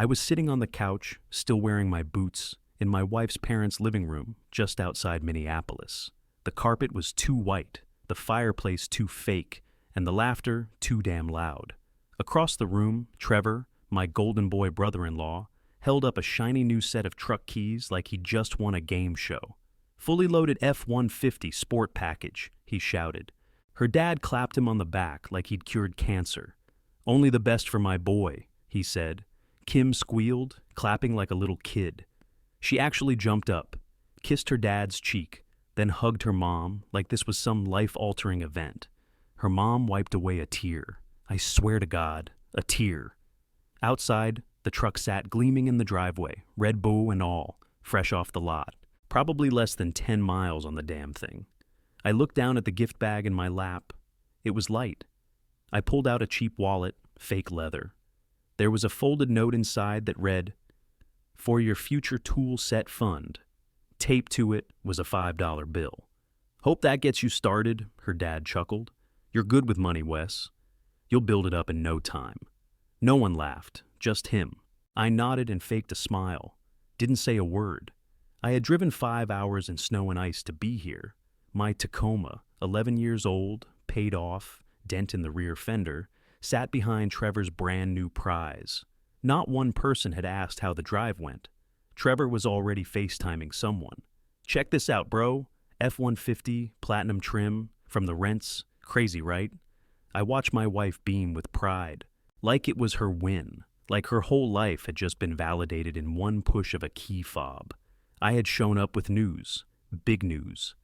I was sitting on the couch, still wearing my boots, in my wife's parents' living room just outside Minneapolis. The carpet was too white, the fireplace too fake, and the laughter too damn loud. Across the room, Trevor, my golden boy brother-in-law, held up a shiny new set of truck keys like he'd just won a game show. "Fully loaded F-150 sport package," he shouted. Her dad clapped him on the back like he'd cured cancer. "Only the best for my boy," he said. Kim squealed, clapping like a little kid. She actually jumped up, kissed her dad's cheek, then hugged her mom like this was some life-altering event. Her mom wiped away a tear. I swear to God, a tear. Outside, the truck sat gleaming in the driveway, Red Bull and all, fresh off the lot. Probably less than 10 miles on the damn thing. I looked down at the gift bag in my lap. It was light. I pulled out a cheap wallet, fake leather. There was a folded note inside that read, "For your future tool set fund." Taped to it was a $5 bill. "Hope that gets you started," her dad chuckled. "You're good with money, Wes. You'll build it up in no time." No one laughed, just him. I nodded and faked a smile. Didn't say a word. I had driven 5 hours in snow and ice to be here. My Tacoma, 11 years old, paid off, dent in the rear fender, sat behind Trevor's brand new prize. Not one person had asked how the drive went. Trevor was already FaceTiming someone. "Check this out, bro. F-150, platinum trim, from the rents. Crazy, right?" I watched my wife beam with pride. Like it was her win. Like her whole life had just been validated in one push of a key fob. I had shown up with news. Big news.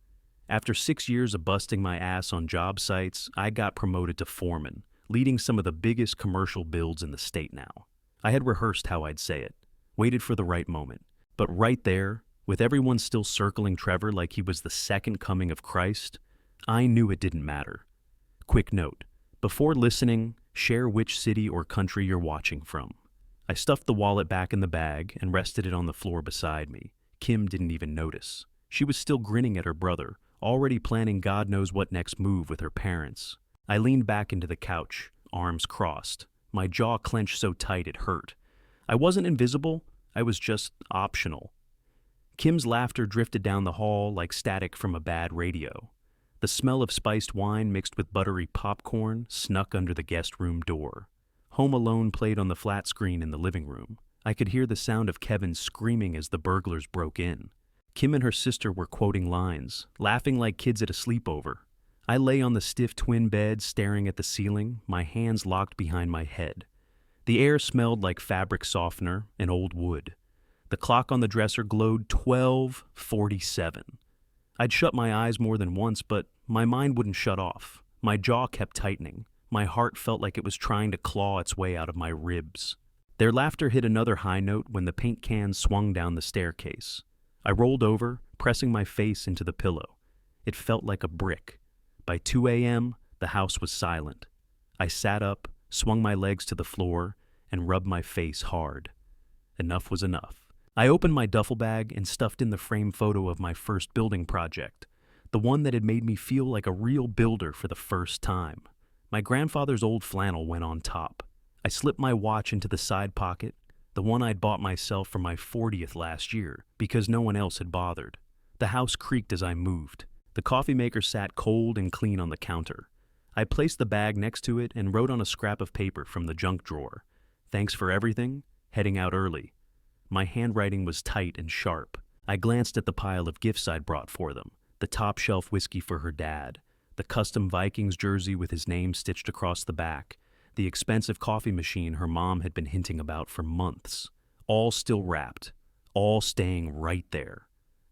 After 6 years of busting my ass on job sites, I got promoted to foreman, leading some of the biggest commercial builds in the state now. I had rehearsed how I'd say it, waited for the right moment. But right there, with everyone still circling Trevor like he was the second coming of Christ, I knew it didn't matter. Quick note, before listening, share which city or country you're watching from. I stuffed the wallet back in the bag and rested it on the floor beside me. Kim didn't even notice. She was still grinning at her brother, already planning God knows what next move with her parents. I leaned back into the couch, arms crossed. My jaw clenched so tight it hurt. I wasn't invisible, I was just optional. Kim's laughter drifted down the hall like static from a bad radio. The smell of spiced wine mixed with buttery popcorn snuck under the guest room door. Home Alone played on the flat screen in the living room. I could hear the sound of Kevin screaming as the burglars broke in. Kim and her sister were quoting lines, laughing like kids at a sleepover. I lay on the stiff twin bed staring at the ceiling, my hands locked behind my head. The air smelled like fabric softener and old wood. The clock on the dresser glowed 12:47. I'd shut my eyes more than once, but my mind wouldn't shut off. My jaw kept tightening. My heart felt like it was trying to claw its way out of my ribs. Their laughter hit another high note when the paint can swung down the staircase. I rolled over, pressing my face into the pillow. It felt like a brick. By 2 a.m., the house was silent. I sat up, swung my legs to the floor, and rubbed my face hard. Enough was enough. I opened my duffel bag and stuffed in the frame photo of my first building project, the one that had made me feel like a real builder for the first time. My grandfather's old flannel went on top. I slipped my watch into the side pocket, the one I'd bought myself for my 40th last year, because no one else had bothered. The house creaked as I moved. The coffee maker sat cold and clean on the counter. I placed the bag next to it and wrote on a scrap of paper from the junk drawer, "Thanks for everything, heading out early." My handwriting was tight and sharp. I glanced at the pile of gifts I'd brought for them, the top-shelf whiskey for her dad, the custom Vikings jersey with his name stitched across the back, the expensive coffee machine her mom had been hinting about for months, all still wrapped, all staying right there.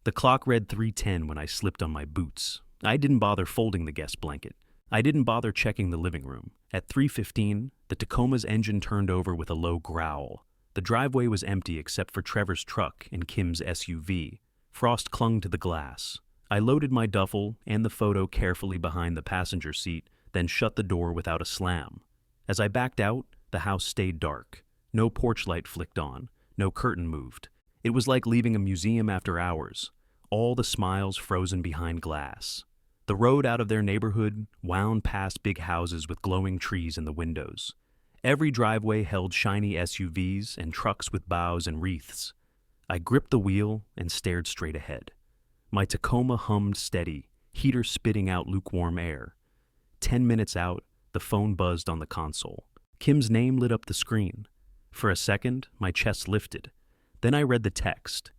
The clock read 3:10 when I slipped on my boots. I didn't bother folding the guest blanket. I didn't bother checking the living room. At 3:15, the Tacoma's engine turned over with a low growl. The driveway was empty except for Trevor's truck and Kim's SUV. Frost clung to the glass. I loaded my duffel and the photo carefully behind the passenger seat, then shut the door without a slam. As I backed out, the house stayed dark. No porch light flicked on. No curtain moved. It was like leaving a museum after hours. All the smiles frozen behind glass. The road out of their neighborhood wound past big houses with glowing trees in the windows. Every driveway held shiny SUVs and trucks with bows and wreaths. I gripped the wheel and stared straight ahead. My Tacoma hummed steady, heater spitting out lukewarm air. 10 minutes out, the phone buzzed on the console. Kim's name lit up the screen. For a second, my chest lifted. Then I read the text.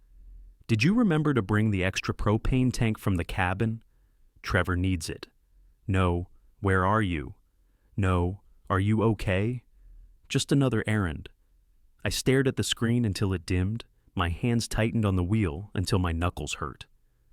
"Did you remember to bring the extra propane tank from the cabin? Trevor needs it. No, where are you? No, are you okay? Just another errand." I stared at the screen until it dimmed. My hands tightened on the wheel until my knuckles hurt.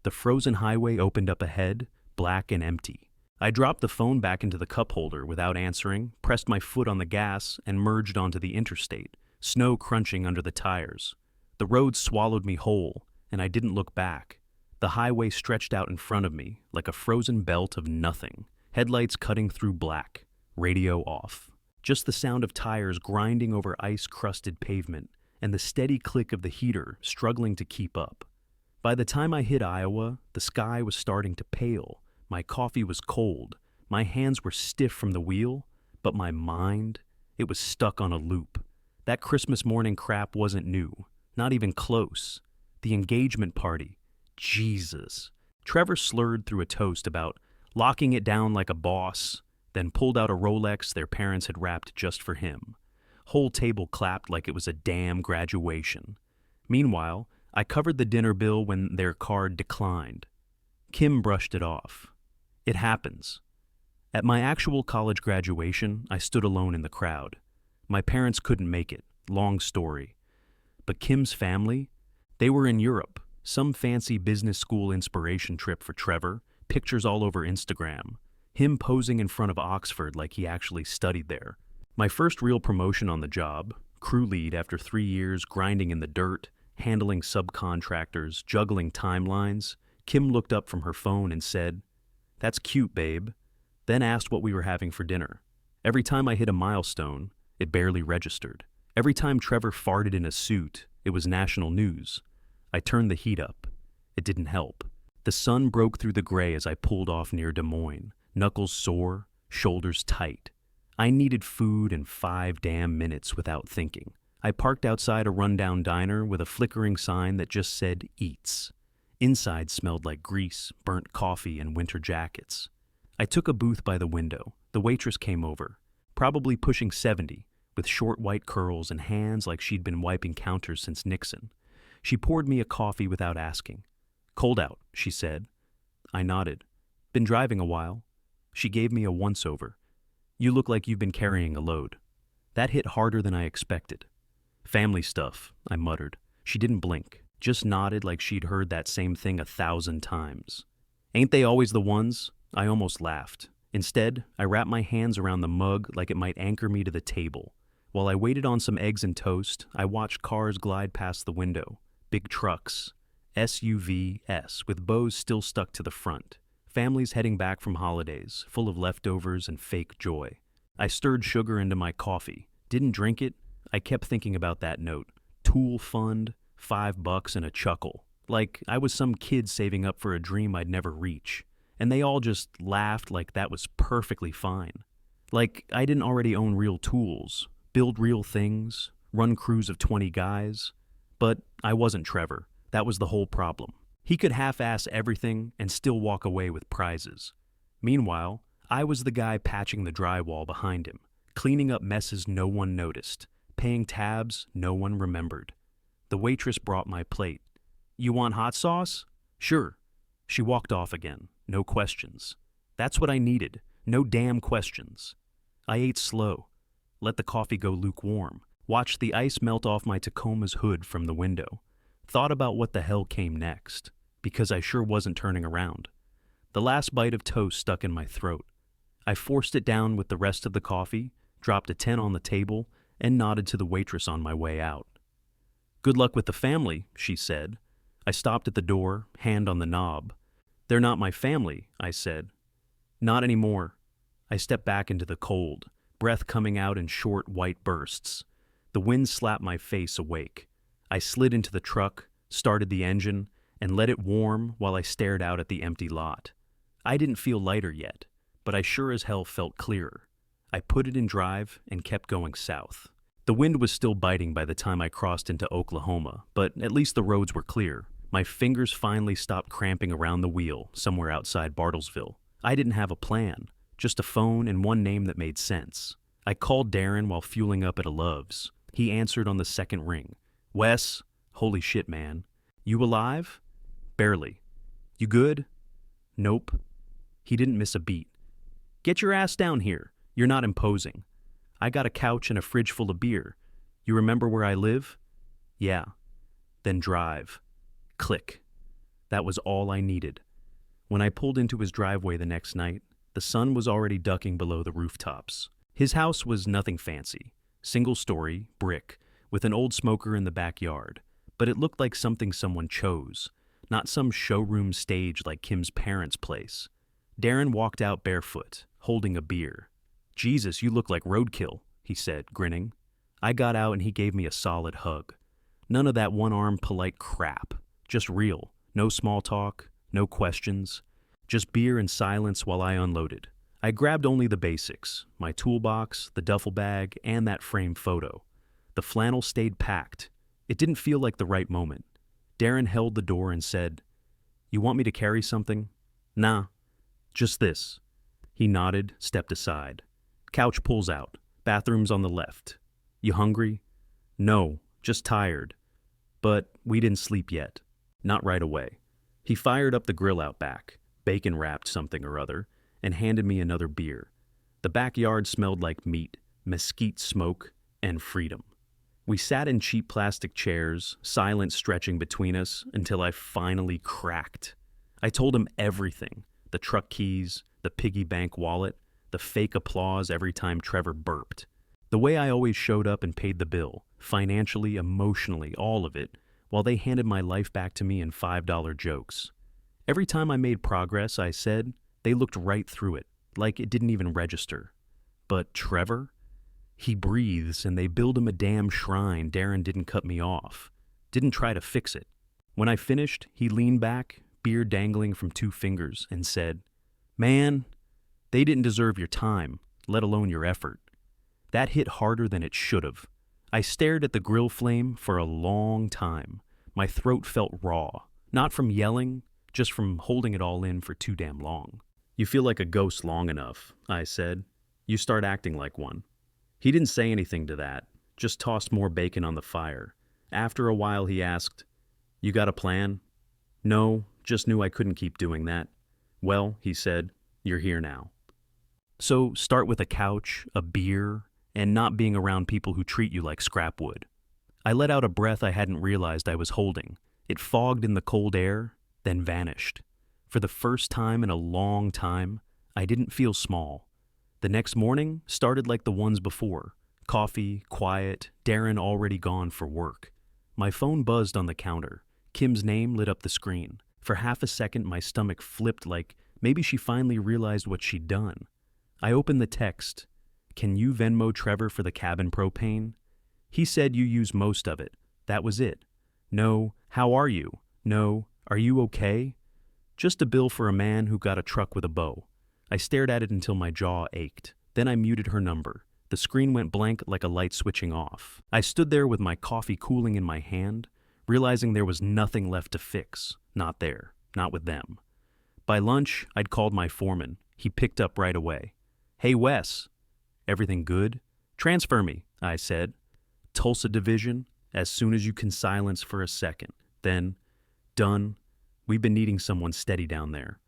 The frozen highway opened up ahead, black and empty. I dropped the phone back into the cup holder without answering, pressed my foot on the gas, and merged onto the interstate, snow crunching under the tires. The road swallowed me whole, and I didn't look back. The highway stretched out in front of me like a frozen belt of nothing, headlights cutting through black, radio off. Just the sound of tires grinding over ice-crusted pavement and the steady click of the heater struggling to keep up. By the time I hit Iowa, the sky was starting to pale. My coffee was cold. My hands were stiff from the wheel, but my mind, it was stuck on a loop. That Christmas morning crap wasn't new, not even close. The engagement party, Jesus. Trevor slurred through a toast about locking it down like a boss, then pulled out a Rolex their parents had wrapped just for him. Whole table clapped like it was a damn graduation. Meanwhile, I covered the dinner bill when their card declined. Kim brushed it off. It happens. At my actual college graduation, I stood alone in the crowd. My parents couldn't make it, long story. But Kim's family, they were in Europe, some fancy business school inspiration trip for Trevor, pictures all over Instagram, him posing in front of Oxford like he actually studied there. My first real promotion on the job, crew lead after 3 years grinding in the dirt, handling subcontractors, juggling timelines, Kim looked up from her phone and said, "That's cute, babe," then asked what we were having for dinner. Every time I hit a milestone, it barely registered. Every time Trevor farted in a suit, it was national news. I turned the heat up. It didn't help. The sun broke through the gray as I pulled off near Des Moines, knuckles sore, shoulders tight. I needed food in 5 damn minutes without thinking. I parked outside a rundown diner with a flickering sign that just said Eats. Inside smelled like grease, burnt coffee, and winter jackets. I took a booth by the window. The waitress came over, probably pushing 70, with short white curls and hands like she'd been wiping counters since Nixon. She poured me a coffee without asking. "Cold out," she said. I nodded. "Been driving a while." She gave me a once-over. "You look like you've been carrying a load." That hit harder than I expected. "Family stuff," I muttered. She didn't blink, just nodded like she'd heard that same thing 1,000 times. "Ain't they always the ones?" I almost laughed. Instead, I wrapped my hands around the mug like it might anchor me to the table. While I waited on some eggs and toast, I watched cars glide past the window. Big trucks. SUVs with bows still stuck to the front. Families heading back from holidays, full of leftovers and fake joy. I stirred sugar into my coffee. Didn't drink it. I kept thinking about that note. Tool fund, $5 and a chuckle. Like I was some kid saving up for a dream I'd never reach. And they all just laughed like that was perfectly fine. Like I didn't already own real tools, build real things, run crews of 20 guys. But I wasn't Trevor. That was the whole problem. He could half-ass everything and still walk away with prizes. Meanwhile, I was the guy patching the drywall behind him, cleaning up messes no one noticed, paying tabs no one remembered. The waitress brought my plate. "You want hot sauce?" "Sure." She walked off again. No questions. That's what I needed. No damn questions. I ate slow. Let the coffee go lukewarm. Watched the ice melt off my Tacoma's hood from the window. Thought about what the hell came next, because I sure wasn't turning around. The last bite of toast stuck in my throat. I forced it down with the rest of the coffee, dropped a 10 on the table, and nodded to the waitress on my way out. "Good luck with the family," she said. I stopped at the door, hand on the knob. "They're not my family," I said. "Not anymore." I stepped back into the cold, breath coming out in short white bursts. The wind slapped my face awake. I slid into the truck, started the engine, and let it warm while I stared out at the empty lot. I didn't feel lighter yet, but I sure as hell felt clearer. I put it in drive and kept going south. The wind was still biting by the time I crossed into Oklahoma, but at least the roads were clear. My fingers finally stopped cramping around the wheel somewhere outside Bartlesville. I didn't have a plan, just a phone and one name that made sense. I called Darren while fueling up at a Love's. He answered on the second ring. Wes, holy shit, man. You alive? Barely. You good? Nope. He didn't miss a beat. Get your ass down here. You're not imposing. I got a couch and a fridge full of beer. You remember where I live? Yeah. Then drive. Click. That was all I needed. When I pulled into his driveway the next night, the sun was already ducking below the rooftops. His house was nothing fancy. Single story, brick, with an old smoker in the backyard. But it looked like something someone chose, not some showroom stage like Kim's parents' place. Darren walked out barefoot, holding a beer. Jesus, you look like roadkill, he said, grinning. I got out and he gave me a solid hug. None of that one-arm polite crap. Just real. No small talk, no questions. Just beer and silence while I unloaded. I grabbed only the basics, my toolbox, the duffel bag, and that framed photo. The flannel stayed packed. It didn't feel like the right moment. Darren held the door and said, You want me to carry something? Nah, just this. He nodded, stepped aside. Couch pulls out. Bathroom's on the left. You hungry? No, just tired. But we didn't sleep yet. Not right away. He fired up the grill out back, bacon-wrapped something or other, and handed me another beer. The backyard smelled like meat, mesquite smoke, and freedom. We sat in cheap plastic chairs, silence stretching between us until I finally cracked. I told him everything. The truck keys, the piggy bank wallet, the fake applause every time Trevor burped. The way I always showed up and paid the bill, financially, emotionally, all of it, while they handed my life back to me in $5 jokes. Every time I made progress, I said, they looked right through it, like it didn't even register. But Trevor? He breathes and they build him a damn shrine. Darren didn't cut me off. Didn't try to fix it. When I finished, he leaned back, beer dangling from 2 fingers, and said, Man, they didn't deserve your time, let alone your effort. That hit harder than it should have. I stared at the grill flame for a long time. My throat felt raw, not from yelling, just from holding it all in for too damn long. You feel like a ghost long enough, I said. You start acting like one. He didn't say anything to that, just tossed more bacon on the fire. After a while he asked, You got a plan? No, just knew I couldn't keep doing that. Well, he said, you're here now. So start with a couch, a beer, and not being around people who treat you like scrap wood. I let out a breath I hadn't realized I was holding. It fogged in the cold air, then vanished. For the first time in a long time, I didn't feel small. The next morning started like the ones before. Coffee, quiet, Darren already gone for work. My phone buzzed on the counter. Kim's name lit up the screen. For half a second, my stomach flipped like maybe she finally realized what she'd done. I opened the text. Can you Venmo Trevor for the cabin propane? He said you use most of it. That was it. No, how are you? No, are you okay? Just a bill for a man who got a truck with a bow. I stared at it until my jaw ached. Then I muted her number. The screen went blank like a light switching off. I stood there with my coffee cooling in my hand, realizing there was nothing left to fix. Not there. Not with them. By lunch, I'd called my foreman. He picked up right away. Hey, Wes. Everything good? Transfer me, I said. Tulsa Division, as soon as you can silence for a second. Then, done. We've been needing someone steady down there.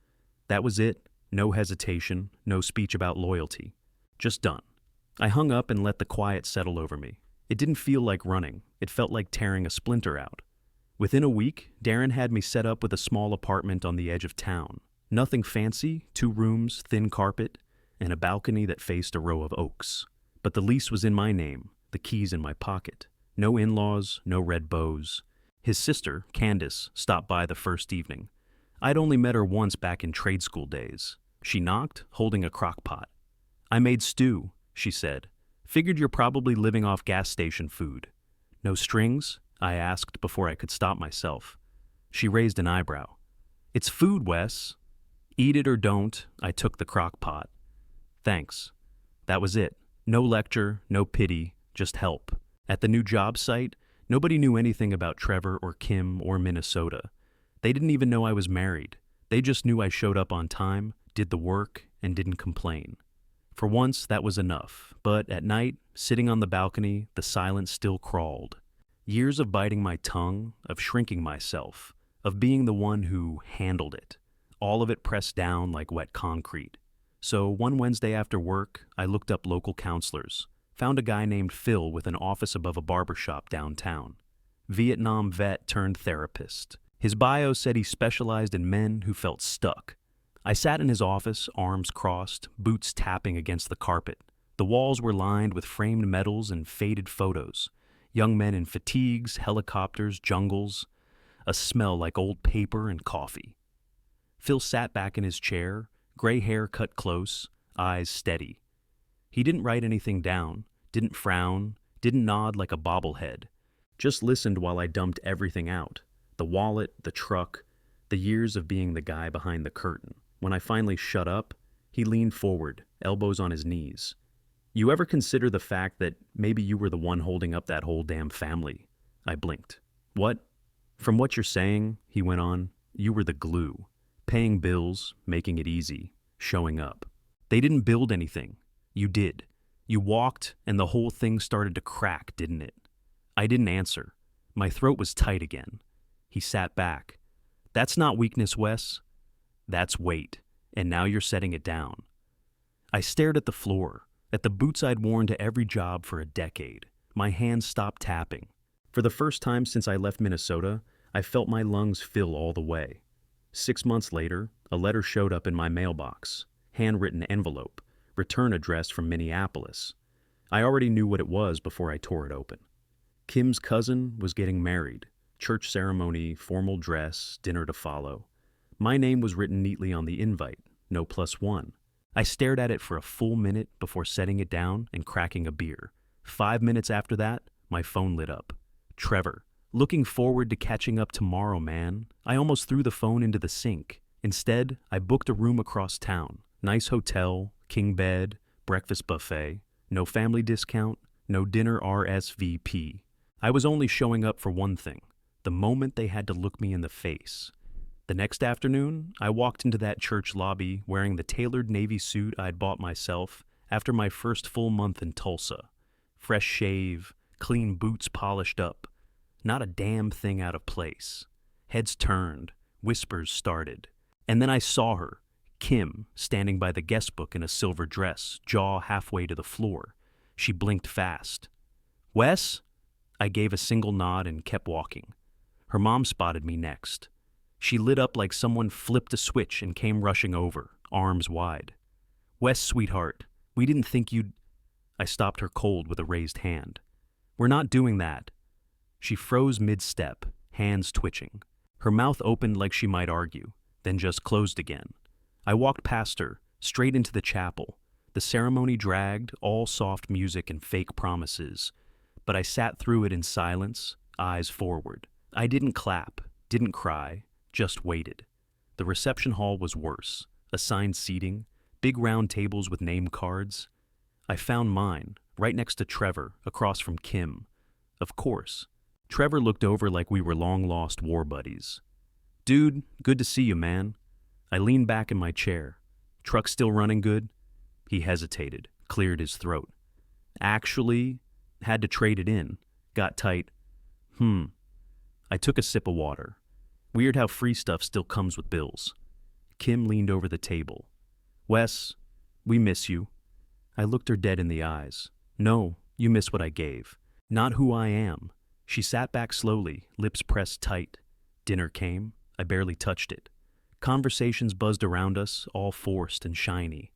That was it. No hesitation, no speech about loyalty. Just done. I hung up and let the quiet settle over me. It didn't feel like running. It felt like tearing a splinter out. Within a week, Darren had me set up with a small apartment on the edge of town. Nothing fancy, 2 rooms, thin carpet, and a balcony that faced a row of oaks. But the lease was in my name, the keys in my pocket. No in-laws, no red bows. His sister, Candace, stopped by the first evening. I'd only met her once back in trade school days. She knocked, holding a crock pot. I made stew, she said. Figured you're probably living off gas station food. No strings? I asked before I could stop myself. She raised an eyebrow. It's food, Wes. Eat it or don't, I took the crock pot. Thanks. That was it. No lecture, no pity, just help. At the new job site, nobody knew anything about Trevor or Kim or Minnesota. They didn't even know I was married. They just knew I showed up on time, did the work, and didn't complain. For once, that was enough, but at night, sitting on the balcony, the silence still crawled. Years of biting my tongue, of shrinking myself, of being the one who handled it. All of it pressed down like wet concrete. So one Wednesday after work, I looked up local counselors, found a guy named Phil with an office above a barbershop downtown. Vietnam vet turned therapist. His bio said he specialized in men who felt stuck. I sat in his office, arms crossed, boots tapping against the carpet. The walls were lined with framed medals and faded photos. Young men in fatigues, helicopters, jungles. A smell like old paper and coffee. Phil sat back in his chair, gray hair cut close, eyes steady. He didn't write anything down, didn't frown, didn't nod like a bobblehead. Just listened while I dumped everything out. The wallet, the truck, the years of being the guy behind the curtain. When I finally shut up, he leaned forward, elbows on his knees. You ever consider the fact that maybe you were the one holding up that whole damn family? I blinked. What? From what you're saying, he went on, you were the glue. Paying bills, making it easy, showing up. They didn't build anything. You did. You walked, and the whole thing started to crack, didn't it? I didn't answer. My throat was tight again. He sat back. That's not weakness, Wes. That's weight, and now you're setting it down. I stared at the floor, at the boots I'd worn to every job for a decade. My hands stopped tapping. For the first time since I left Minnesota, I felt my lungs fill all the way. 6 months later, a letter showed up in my mailbox. Handwritten envelope, return address from Minneapolis. I already knew what it was before I tore it open. Kim's cousin was getting married. Church ceremony, formal dress, dinner to follow. My name was written neatly on the invite, no +1. I stared at it for a full minute before setting it down and cracking a beer. 5 minutes after that, my phone lit up. Trevor, looking forward to catching up tomorrow, man. I almost threw the phone into the sink. Instead, I booked a room across town. Nice hotel, king bed, breakfast buffet, no family discount, no dinner RSVP. I was only showing up for one thing, the moment they had to look me in the face. The next afternoon, I walked into that church lobby wearing the tailored navy suit I'd bought myself after my first full month in Tulsa. Fresh shave, clean boots polished up. Not a damn thing out of place. Heads turned, whispers started. And then I saw her, Kim, standing by the guest book in a silver dress, jaw halfway to the floor. She blinked fast. Wes? I gave a single nod and kept walking. Her mom spotted me next. She lit up like someone flipped a switch and came rushing over, arms wide. Wes, sweetheart, we didn't think you'd... I stopped her cold with a raised hand. We're not doing that. She froze mid-step, hands twitching. Her mouth opened like she might argue, then just closed again. I walked past her, straight into the chapel. The ceremony dragged, all soft music and fake promises. But I sat through it in silence, eyes forward. I didn't clap, didn't cry, just waited. The reception hall was worse. Assigned seating, big round tables with name cards. I found mine, right next to Trevor, across from Kim. Of course. Trevor looked over like we were long-lost war buddies. Dude, good to see you, man. I leaned back in my chair. Truck still running good? He hesitated, cleared his throat. Actually, had to trade it in. Got tight. I took a sip of water. Weird how free stuff still comes with bills. Kim leaned over the table. Wes, we miss you. I looked her dead in the eyes. No, you miss what I gave. Not who I am. She sat back slowly, lips pressed tight. Dinner came. I barely touched it. Conversations buzzed around us, all forced and shiny.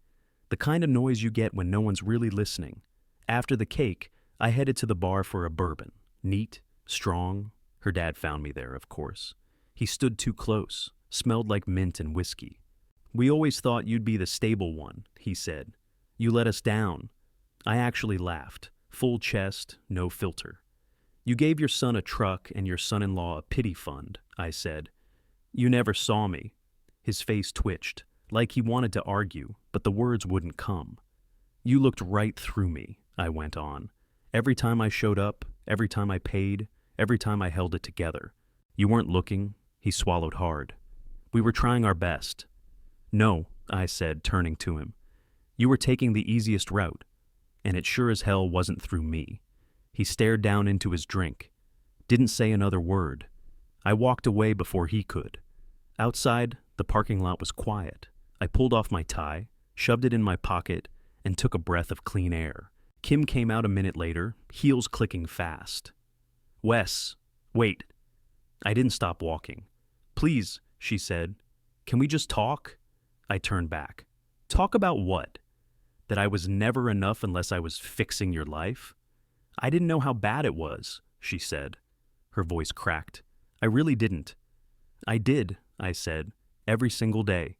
The kind of noise you get when no one's really listening. After the cake, I headed to the bar for a bourbon. Neat, strong. Her dad found me there, of course. He stood too close, smelled like mint and whiskey. We always thought you'd be the stable one, he said. You let us down. I actually laughed, full chest, no filter. You gave your son a truck and your son-in-law a pity fund, I said. You never saw me. His face twitched, like he wanted to argue, but the words wouldn't come. You looked right through me, I went on. Every time I showed up, every time I paid, every time I held it together. You weren't looking, he swallowed hard. We were trying our best. No, I said, turning to him. You were taking the easiest route, and it sure as hell wasn't through me. He stared down into his drink. Didn't say another word. I walked away before he could. Outside, the parking lot was quiet. I pulled off my tie, shoved it in my pocket, and took a breath of clean air. Kim came out a minute later, heels clicking fast. Wes, wait. I didn't stop walking. Please, she said. Can we just talk? I turned back. Talk about what? That I was never enough unless I was fixing your life? I didn't know how bad it was, she said. Her voice cracked. I really didn't. I did, I said, every single day.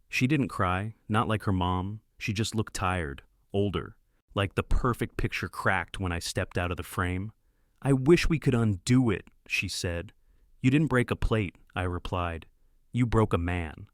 She didn't cry, not like her mom. She just looked tired, older, like the perfect picture cracked when I stepped out of the frame. I wish we could undo it, she said. You didn't break a plate, I replied. You broke a man.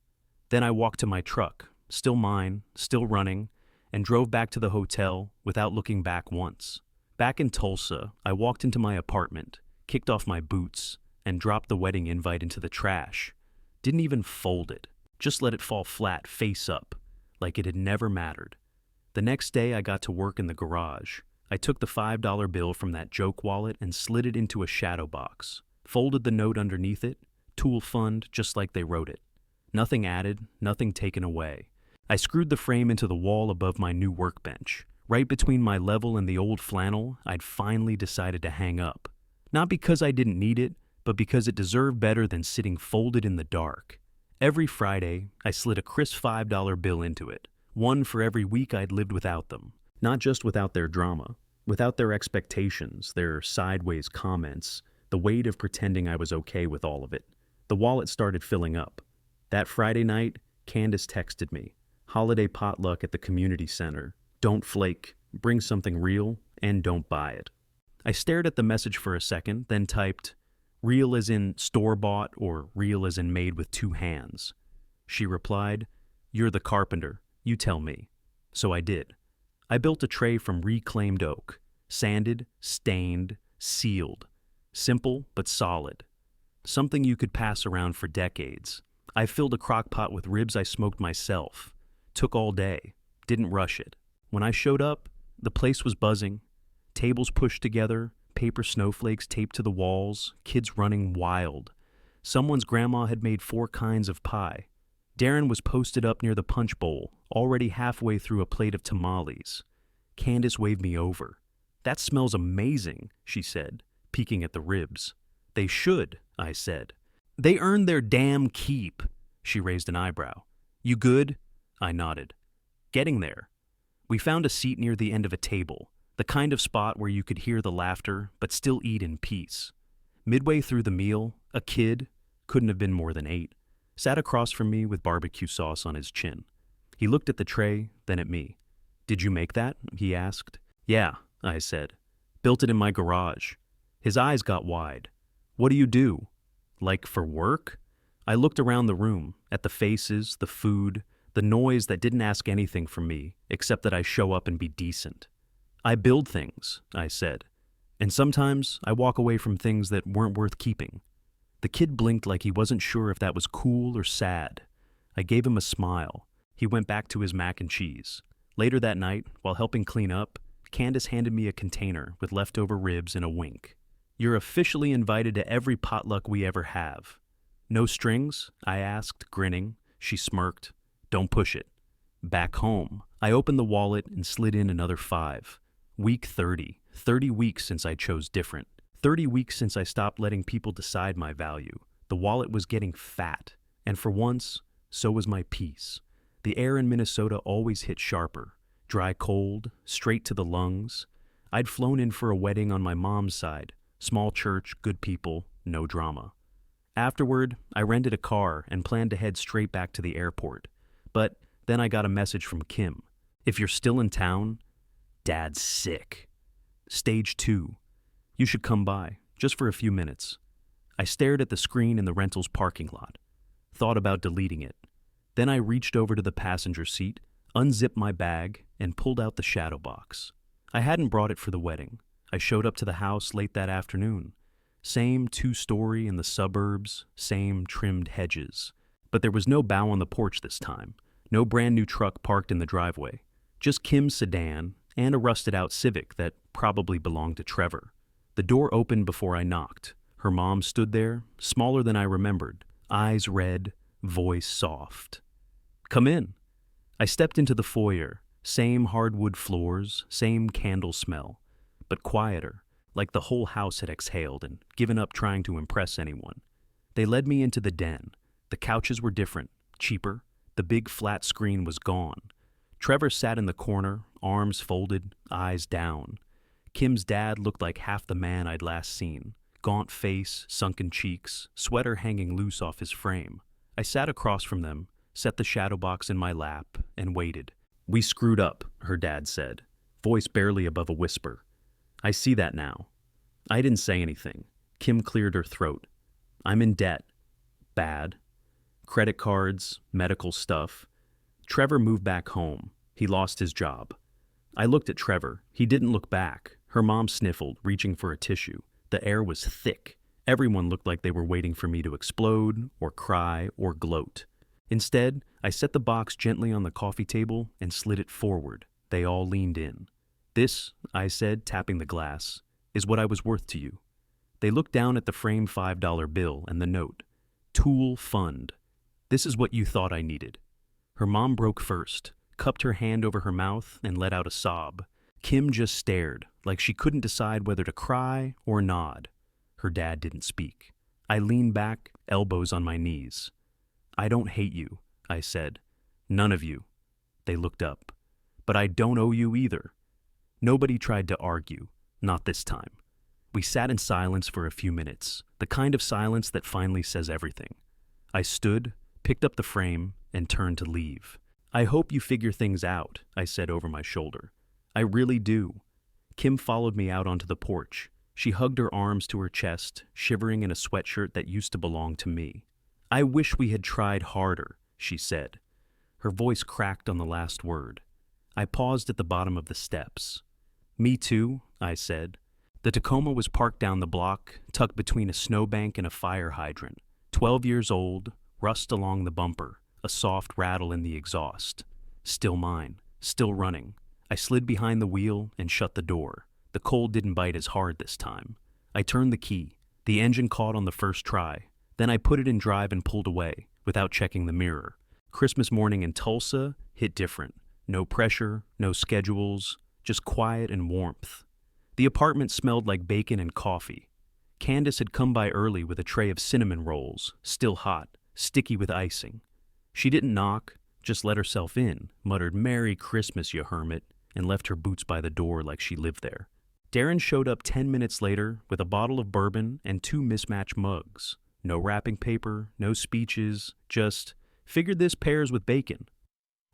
Then I walked to my truck, still mine, still running, and drove back to the hotel without looking back once. Back in Tulsa, I walked into my apartment, kicked off my boots, and dropped the wedding invite into the trash. Didn't even fold it, just let it fall flat, face up, like it had never mattered. The next day I got to work in the garage. I took the $5 bill from that joke wallet and slid it into a shadow box, folded the note underneath it, tool fund just like they wrote it. Nothing added, nothing taken away. I screwed the frame into the wall above my new workbench. Right between my level and the old flannel, I'd finally decided to hang up. Not because I didn't need it, but because it deserved better than sitting folded in the dark. Every Friday, I slid a crisp $5 bill into it, one for every week I'd lived without them. Not just without their drama, without their expectations, their sideways comments, the weight of pretending I was okay with all of it. The wallet started filling up. That Friday night, Candace texted me. Holiday potluck at the community center. Don't flake, bring something real, and don't buy it. I stared at the message for a second, then typed, real as in store-bought or real as in made with two hands. She replied, you're the carpenter, you tell me. So I did. I built a tray from reclaimed oak, sanded, stained, sealed. Simple but solid. Something you could pass around for decades. I filled a crock pot with ribs I smoked myself. Took all day. Didn't rush it. When I showed up, the place was buzzing. Tables pushed together, paper snowflakes taped to the walls, kids running wild. Someone's grandma had made 4 kinds of pie. Darren was posted up near the punch bowl, already halfway through a plate of tamales. Candace waved me over. That smells amazing, she said, peeking at the ribs. They should, I said. They earned their damn keep, she raised an eyebrow. You good? I nodded. Getting there. We found a seat near the end of a table, the kind of spot where you could hear the laughter but still eat in peace. Midway through the meal, a kid, couldn't have been more than 8, sat across from me with barbecue sauce on his chin. He looked at the tray, then at me. Did you make that? He asked. Yeah, I said. Built it in my garage. His eyes got wide. What do you do? Like for work? I looked around the room, at the faces, the food, the noise that didn't ask anything from me, except that I show up and be decent. I build things, I said, and sometimes I walk away from things that weren't worth keeping. The kid blinked like he wasn't sure if that was cool or sad. I gave him a smile. He went back to his mac and cheese. Later that night, while helping clean up, Candace handed me a container with leftover ribs and a wink. You're officially invited to every potluck we ever have. No strings? I asked, grinning. She smirked. Don't push it. Back home, I opened the wallet and slid in another 5. Week 30. 30 weeks since I chose different. 30 weeks since I stopped letting people decide my value. The wallet was getting fat, and for once, so was my peace. The air in Minnesota always hit sharper. Dry cold, straight to the lungs. I'd flown in for a wedding on my mom's side. Small church, good people, no drama. Afterward, I rented a car and planned to head straight back to the airport. But then I got a message from Kim. If you're still in town, Dad's sick. Stage 2. You should come by, just for a few minutes. I stared at the screen in the rental's parking lot. Thought about deleting it. Then I reached over to the passenger seat, unzipped my bag, and pulled out the shadow box. I hadn't brought it for the wedding. I showed up to the house late that afternoon. Same two-story in the suburbs, same trimmed hedges. But there was no bow on the porch this time, no brand new truck parked in the driveway. Just Kim's sedan and a rusted-out Civic that probably belonged to Trevor. The door opened before I knocked. Her mom stood there, smaller than I remembered, eyes red, voice soft. "Come in." I stepped into the foyer, same hardwood floors, same candle smell, but quieter, like the whole house had exhaled and given up trying to impress anyone. They led me into the den. The couches were different, cheaper. The big flat screen was gone. Trevor sat in the corner, arms folded, eyes down. Kim's dad looked like half the man I'd last seen. Gaunt face, sunken cheeks, sweater hanging loose off his frame. I sat across from them, set the shadow box in my lap, and waited. "We screwed up," her dad said, voice barely above a whisper. "I see that now." I didn't say anything. Kim cleared her throat. "I'm in debt. Bad. Credit cards, medical stuff. Trevor moved back home. He lost his job." I looked at Trevor. He didn't look back. Her mom sniffled, reaching for a tissue. The air was thick. Everyone looked like they were waiting for me to explode, or cry, or gloat. Instead, I set the box gently on the coffee table and slid it forward. They all leaned in. "This," I said, tapping the glass, "is what I was worth to you." They looked down at the framed $5 bill and the note. "Tool Fund. This is what you thought I needed." Her mom broke first, cupped her hand over her mouth, and let out a sob. Kim just stared, like she couldn't decide whether to cry or nod. Her dad didn't speak. I leaned back, elbows on my knees. "I don't hate you," I said. "None of you." They looked up. "But I don't owe you either." Nobody tried to argue, not this time. We sat in silence for a few minutes, the kind of silence that finally says everything. I stood, picked up the frame, and turned to leave. "I hope you figure things out," I said over my shoulder. "I really do." Kim followed me out onto the porch. She hugged her arms to her chest, shivering in a sweatshirt that used to belong to me. "I wish we had tried harder," she said. Her voice cracked on the last word. I paused at the bottom of the steps. "Me too," I said. The Tacoma was parked down the block, tucked between a snowbank and a fire hydrant. 12 years old, rust along the bumper, a soft rattle in the exhaust. Still mine, still running. I slid behind the wheel and shut the door. The cold didn't bite as hard this time. I turned the key. The engine caught on the first try. Then I put it in drive and pulled away, without checking the mirror. Christmas morning in Tulsa hit different. No pressure, no schedules, just quiet and warmth. The apartment smelled like bacon and coffee. Candace had come by early with a tray of cinnamon rolls, still hot, sticky with icing. She didn't knock, just let herself in, muttered "Merry Christmas, you hermit," and left her boots by the door like she lived there. Darren showed up 10 minutes later with a bottle of bourbon and 2 mismatched mugs. No wrapping paper, no speeches, just, "Figured this pairs with bacon."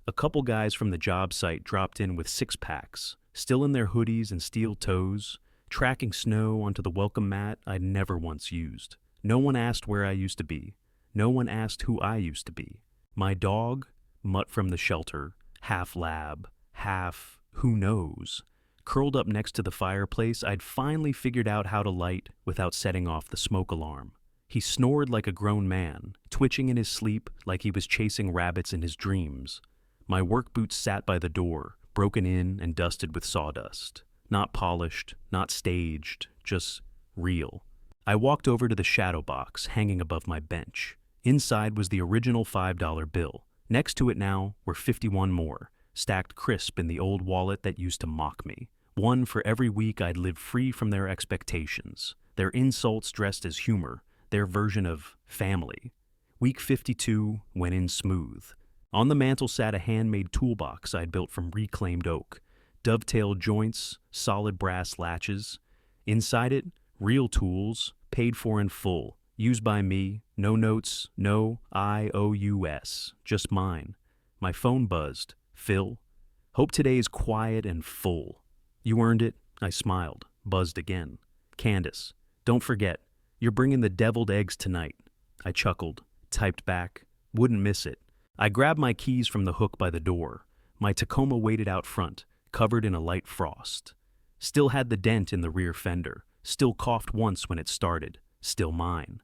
A couple guys from the job site dropped in with 6-packs, still in their hoodies and steel toes, tracking snow onto the welcome mat I'd never once used. No one asked where I used to be. No one asked who I used to be. My dog, Mutt from the shelter, half lab, half who knows, curled up next to the fireplace I'd finally figured out how to light without setting off the smoke alarm. He snored like a grown man, twitching in his sleep like he was chasing rabbits in his dreams. My work boots sat by the door, broken in and dusted with sawdust. Not polished, not staged, just real. I walked over to the shadow box hanging above my bench. Inside was the original $5 bill. Next to it now were 51 more, stacked crisp in the old wallet that used to mock me. One for every week I'd lived free from their expectations, their insults dressed as humor, their version of family. Week 52 went in smooth. On the mantel sat a handmade toolbox I'd built from reclaimed oak, dovetailed joints, solid brass latches. Inside it, real tools, paid for in full, used by me, no notes, no IOUs, just mine. My phone buzzed. "Phil? Hope today is quiet and full." "You earned it," I smiled, buzzed again. "Candace, don't forget, you're bringing the deviled eggs tonight." I chuckled, typed back, "Wouldn't miss it." I grabbed my keys from the hook by the door. My Tacoma waited out front, covered in a light frost. Still had the dent in the rear fender, still coughed once when it started, still mine.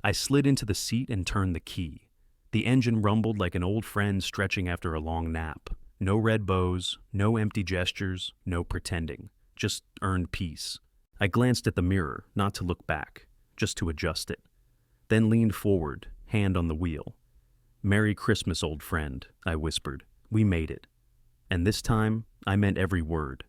I slid into the seat and turned the key. The engine rumbled like an old friend stretching after a long nap. No red bows, no empty gestures, no pretending. Just earned peace. I glanced at the mirror, not to look back, just to adjust it. Then leaned forward, hand on the wheel. "Merry Christmas, old friend," I whispered. "We made it." And this time, I meant every word.